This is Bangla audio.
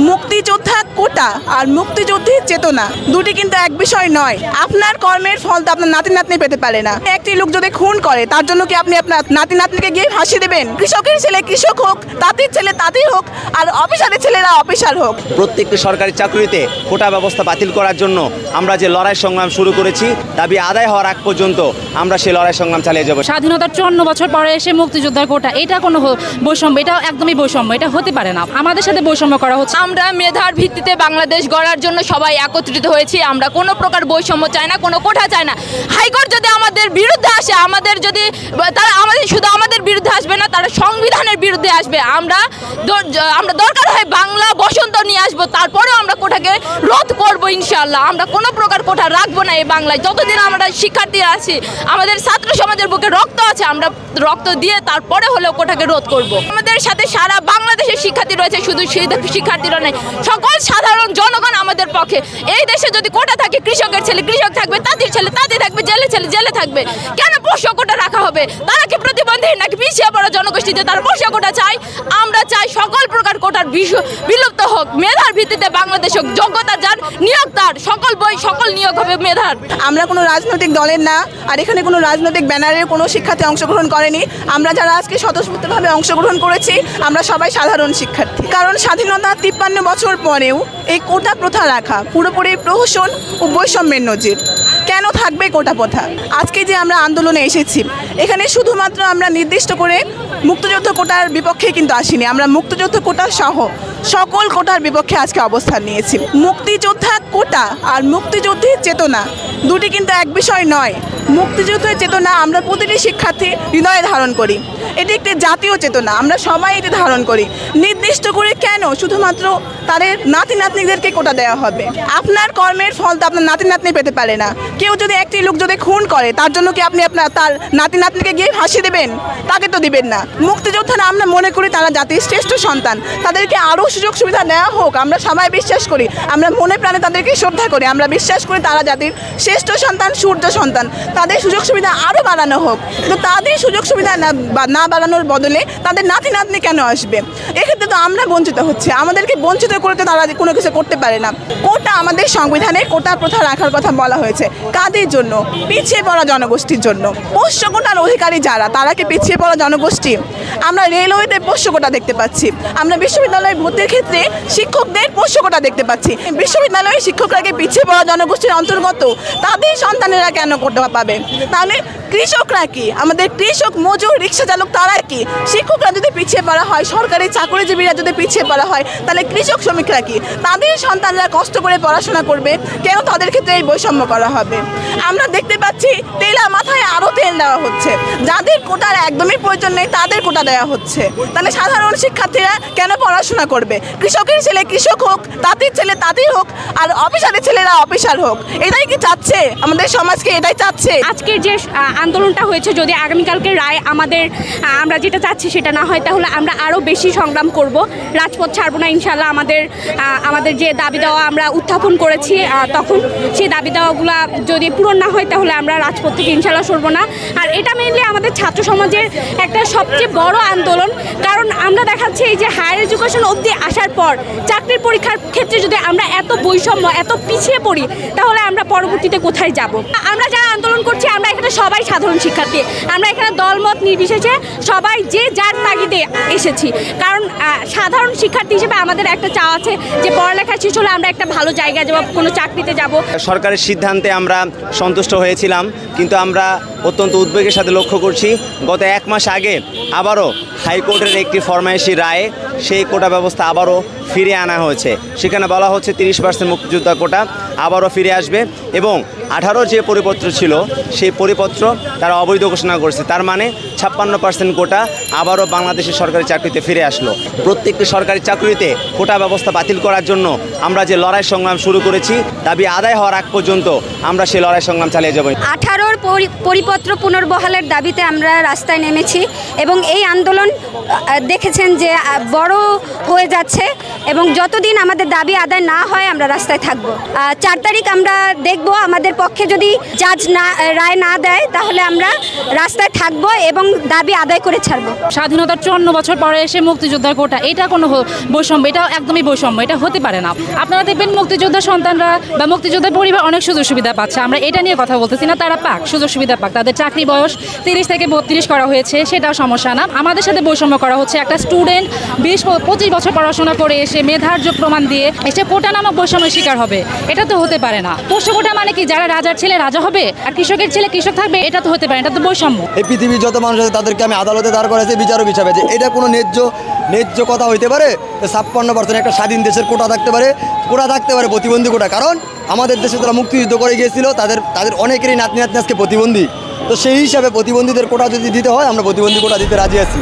মুক্তিযোদ্ধা কোটা আর মুক্তিযুদ্ধের চেতনা দুটি কিন্তু এক বিষয় নয়। আপনার কর্মের ফল তো আপনার নাতি নাতনি পেতে পারে না। একটি লোক যদি খুন করে তার জন্য কি আপনি আপনার নাতি নাতনিকে গিয়ে ফাঁসি দেবেন? কৃষকের ছেলে কৃষক হোক, তাঁতির ছেলে তাঁতি হোক, আর অফিসারের ছেলেরা অফিসার হোক। প্রত্যেকটি সরকারি চাকরিতে কোটা ব্যবস্থা বাতিল করার জন্য আমরা যে লড়াই সংগ্রাম শুরু করেছি, দাবি আদায় হওয়ার আগ পর্যন্ত আমরা সেই লড়াই সংগ্রাম চালিয়ে যাব। স্বাধীনতার 54 বছর পরে এসে মুক্তিযোদ্ধার কোটা, এটা কোনো বৈষম্য, এটা একদমই বৈষম্য, এটা হতে পারে না। আমাদের সাথে বৈষম্য করা হচ্ছে। আমরা মেধার ভিত্তিতে বাংলাদেশ গড়ার জন্য সবাই একত্রিত হয়েছি। আমরা কোনো প্রকার বৈষম্য চাই না, কোনো কোটা চাই না। হাইকোর্ট যদি আমাদের বিরুদ্ধে আসে, আমাদের যদি তারা শুধু আমাদের বিরুদ্ধে আসবে না, তারা সংবিধানের বিরুদ্ধে আসবে। আমরা দরকার হয় বাংলা বসন্ত নিয়ে আসবো, তারপরেও আমরা কোটাকে রদ করবো ইনশাআল্লাহ। আমরা কোনো প্রকার কোটা রাখবো না এই বাংলায়। যতদিন আমরা শিক্ষার্থীরা আছি, আমাদের ছাত্র সমাজের বুকে রক্ত আছে, আমরা রক্ত দিয়ে তারপরে হলেও কোটাকে রোধ করব। আমাদের সাথে সারা বাংলাদেশের শিক্ষার্থী রয়েছে, শুধু শিক্ষার্থীরা নেই, সকল সাধারণ জনগণ আমাদের পক্ষে। এই দেশে যদি কোটা থাকে, কৃষকের ছেলে কৃষক থাকবে, তাঁতির ছেলে তাঁতি থাকবে, জেলে ছেলে জেলে থাকবে। কেন পোষ্য কোটা রাখা হবে? তারা কি প্রতিবন্ধী নাকি পিছিয়ে পড়া জনগোষ্ঠীতে তারা পোষ্য কোটা চাই? আমরা চাই সকল প্রকার কোটার বিলুপ্ত হোক। মেধার ভিত্তিতে বাংলাদেশ হোক, যোগ্যতা যার নিয়োগ তার, সকল নিয়োগ হবে মেধার। আমরা কোনো রাজনৈতিক দলের না, আর এখানে কোনো রাজনৈতিক ব্যানারের কোনো শিক্ষার্থী অংশগ্রহণ করেনি। আমরা যারা আজকে স্বতঃস্ফূর্তভাবে অংশগ্রহণ করেছি, আমরা সবাই সাধারণ শিক্ষার্থী। কারণ স্বাধীনতা 53 বছর পরেও এই কোটা প্রথা রাখা পুরোপুরি প্রহসন ও বৈষম্যের নজির। কেন থাকবে কোটা প্রথা? আজকে যে আমরা আন্দোলনে এসেছি, এখানে শুধুমাত্র আমরা নির্দিষ্ট করে মুক্তিযুদ্ধ কোটার বিপক্ষে কিন্তু আসিনি। আমরা মুক্তিযুদ্ধ কোটা সহ সকল কোটার বিপক্ষে আজকে অবস্থান নিয়েছি। মুক্তিযোদ্ধা কোটা আর মুক্তিযুদ্ধের চেতনা দুটি কিন্তু এক বিষয় নয়। মুক্তিযুদ্ধের চেতনা আমরা প্রতিটি শিক্ষার্থী হৃদয়ে ধারণ করি। এটি একটি জাতীয় চেতনা, আমরা সবাই এটি ধারণ করি। নির্দিষ্ট করে কেন শুধুমাত্র তাদের নাতি নাতনিদেরকে কোটা দেওয়া হবে? আপনার কর্মের ফল তো আপনার নাতি নাতনি পেতে পারে না। কেউ যদি একটি লোক যদি খুন করে তার জন্য কি আপনি তার নাতি নাতনিকে গিয়ে ফাঁসি দেবেন? তাকে তো দিবেন না। মুক্তিযোদ্ধারা আমরা মনে করি তারা জাতির শ্রেষ্ঠ সন্তান, তাদেরকে আরও সুযোগ সুবিধা দেওয়া হোক। আমরা সবাই বিশ্বাস করি, আমরা মনে প্রাণে তাদেরকে শ্রদ্ধা করি। আমরা বিশ্বাস করি তারা জাতির শ্রেষ্ঠ সন্তান, সূর্য সন্তান। তাদের সুযোগ সুবিধা আরও বাড়ানো হোক, কিন্তু তাদের সুযোগ সুবিধা না বাড়ানোর বদলে তাদের নাতি নাতনি কেন আসবে? এক্ষেত্রে তো আমরা বঞ্চিত হচ্ছে। আমাদেরকে বঞ্চিত করে তো তারা কোনো কিছু করতে পারে না। কোটা আমাদের সংবিধানে কোটা প্রথা রাখার কথা বলা হয়েছে। কাদের জন্য? পিছিয়ে পড়া জনগোষ্ঠীর জন্য। পোষ্য কোটার অধিকারী যারা, তারা কি পিছিয়ে পড়া জনগোষ্ঠী? আমরা রেলওয়েতে পোষ্য কোটা দেখতে পাচ্ছি, আমরা বিশ্ববিদ্যালয়ে ভর্তির ক্ষেত্রে শিক্ষকদের পোষ্য কোটা দেখতে পাচ্ছি। বিশ্ববিদ্যালয়ের শিক্ষকরা কি পিছিয়ে পড়া জনগোষ্ঠীর অন্তর্গত? তাদের সন্তানেরা কেন কোটা পাবে? তাহলে কৃষকরা কি? আমাদের কৃষক, মজুর, রিক্সা চালক তারা কি? শিক্ষকরা যদি পিছিয়ে পড়া হয়, সরকারি চাকরিজীবীরা যদি পিছিয়ে পড়া হয়, তাহলে কৃষক শ্রমিকরা কি? তাদের সন্তানরা কষ্ট করে পড়াশোনা করবে, কেন তাদের ক্ষেত্রে এই বৈষম্য করা হবে? আমরা দেখতে পাচ্ছি তেলা মাথায় আরও তেল দেওয়া হচ্ছে। যাদের কোটার একদমই প্রয়োজন নেই তাদের কোটা দেওয়া হচ্ছে। তাহলে সাধারণ শিক্ষার্থীরা কেন পড়াশোনা করবে? কৃষকের ছেলে কৃষক হোক, তাঁতির ছেলে তাঁতি হোক, আর অফিসারের ছেলেরা অফিসার হোক। এটাই কি চাচ্ছে আমাদের সমাজকে? এটাই চাচ্ছে। আজকের যে আন্দোলনটা হয়েছে, যদি আগামীকালকে রায় আমরা যেটা চাচ্ছি সেটা না হয়, তাহলে আমরা আরও বেশি সংগ্রাম করব। রাজপথ ছাড়বো না ইনশাল্লাহ। আমাদের যে দাবি দেওয়া আমরা উত্থাপন করেছি, তখন সেই দাবি দেওয়াগুলো যদি পূরণ না হয়, তাহলে আমরা রাজপথ থেকে ইনশাল্লাহ সরবো না। আর এটা মেইনলি আমাদের ছাত্র সমাজের একটা সবচেয়ে বড় আন্দোলন। কারণ আমরা দেখাচ্ছি এই যে হায়ার এডুকেশন অবধি আসার পর চাকরির পরীক্ষার ক্ষেত্রে যদি আমরা এত বৈষম্য, এত পিছিয়ে পড়ি, তাহলে আমরা পরবর্তীতে কোথায় যাব? আমরা যারা আন্দোলন করছি, আমরা এখানে সবাই সাধারণ শিক্ষার্থী। আমরা এখানে দলমত নির্বিশেষে সবাই যে যার তাগিদে এসেছি। কারণ সাধারণ শিক্ষার্থী হিসেবে আমাদের একটা চাওয়া আছে যে পড়ালেখা শেষ হলে আমরা একটা ভালো জায়গায় যাব, কোনো চাকরিতে যাব। সরকারের সিদ্ধান্তে আমরা সন্তুষ্ট হয়েছিলাম, কিন্তু আমরা অত্যন্ত উদ্বেগের সাথে লক্ষ্য করছি গত 1 মাস আগে আবারও হাইকোর্টের একটি ফরমায়েশি রায়ে সেই কোটা ব্যবস্থা আবারও ফিরে আনা হয়েছে। সেখানে বলা হচ্ছে 30% মুক্তিযোদ্ধা কোটা আবারও ফিরে আসবে, এবং 18 যে পরিপত্র ছিল সেই পরিপত্র তারা অবৈধ ঘোষণা করেছে। তার মানে 56% কোটা আবারও বাংলাদেশের সরকারি চাকরিতে ফিরে আসলো। প্রত্যেকটি সরকারি চাকরিতে কোটা ব্যবস্থা বাতিল করার জন্য আমরা যে লড়াই সংগ্রাম শুরু করেছি, দাবি আদায় হওয়ার আগ পর্যন্ত আমরা সেই লড়াই সংগ্রাম চালিয়ে যাব। 18 পরিপত্র পুনর্বহালের দাবিতে আমরা রাস্তায় নেমেছি, এবং এই আন্দোলন দেখেছেন যে বড় হয়ে যাচ্ছে, এবং যতদিন আমাদের দাবি আদায় না হয় আমরা রাস্তায় থাকব। 4 তারিখ আমরা দেখব, আমাদের পক্ষে যদি জাজ রায় না দেয় তাহলে আমরা রাস্তায় থাকব, এবং দাবি আদায় করে ছাড়বো। স্বাধীনতার 54 বছর পরে এসে মুক্তিযোদ্ধার কোটা, এটা কোনো বৈষম্য, এটা একদমই বৈষম্য, এটা হতে পারে না। আপনারা দেখবেন মুক্তিযোদ্ধার সন্তানরা বা মুক্তিযোদ্ধার পরিবার অনেক সুযোগ সুবিধা পাচ্ছে, আমরা এটা নিয়ে কথা বলতেছি না, তারা পাক, সুযোগ সুবিধা পাক। তাদের চাকরি বয়স 30 থেকে 32 করা হয়েছে, সেটাও সমস্যা না। আমাদের সাথে বৈষম্য করা হচ্ছে। একটা স্টুডেন্ট 20-25 বছর পড়াশোনা করে এসে মেধার্য প্রমাণ দিয়ে এসে কোটা নামক বৈষম্যের শিকার হবে, এটা তো হতে পারে না। পোষ্য কোটা মানে কি যারা রাজার ছেলে রাজা হবে আর কৃষকের ছেলে কৃষক থাকবে, এটা তো হতে পারে না, এটা তো বৈষম্য। এই পৃথিবীর যত মানুষ আছে তাদেরকে আমি আদালতে দাঁড় করেছি বিচারক হিসাবে, যে এটা কোনো ন্যায্য কথা হইতে পারে? 56% একটা স্বাধীন দেশের কোটা থাকতে পারে প্রতিবন্ধী কোটা। কারণ আমাদের দেশে যারা মুক্তিযুদ্ধ করে গিয়েছিল তাদের অনেকেরই নাতনি আজকে প্রতিবন্ধী। তো সেই হিসাবে প্রতিবন্ধীদের কোটা যদি দিতে হয়, আমরা প্রতিবন্ধী কোটা দিতে রাজি আছি।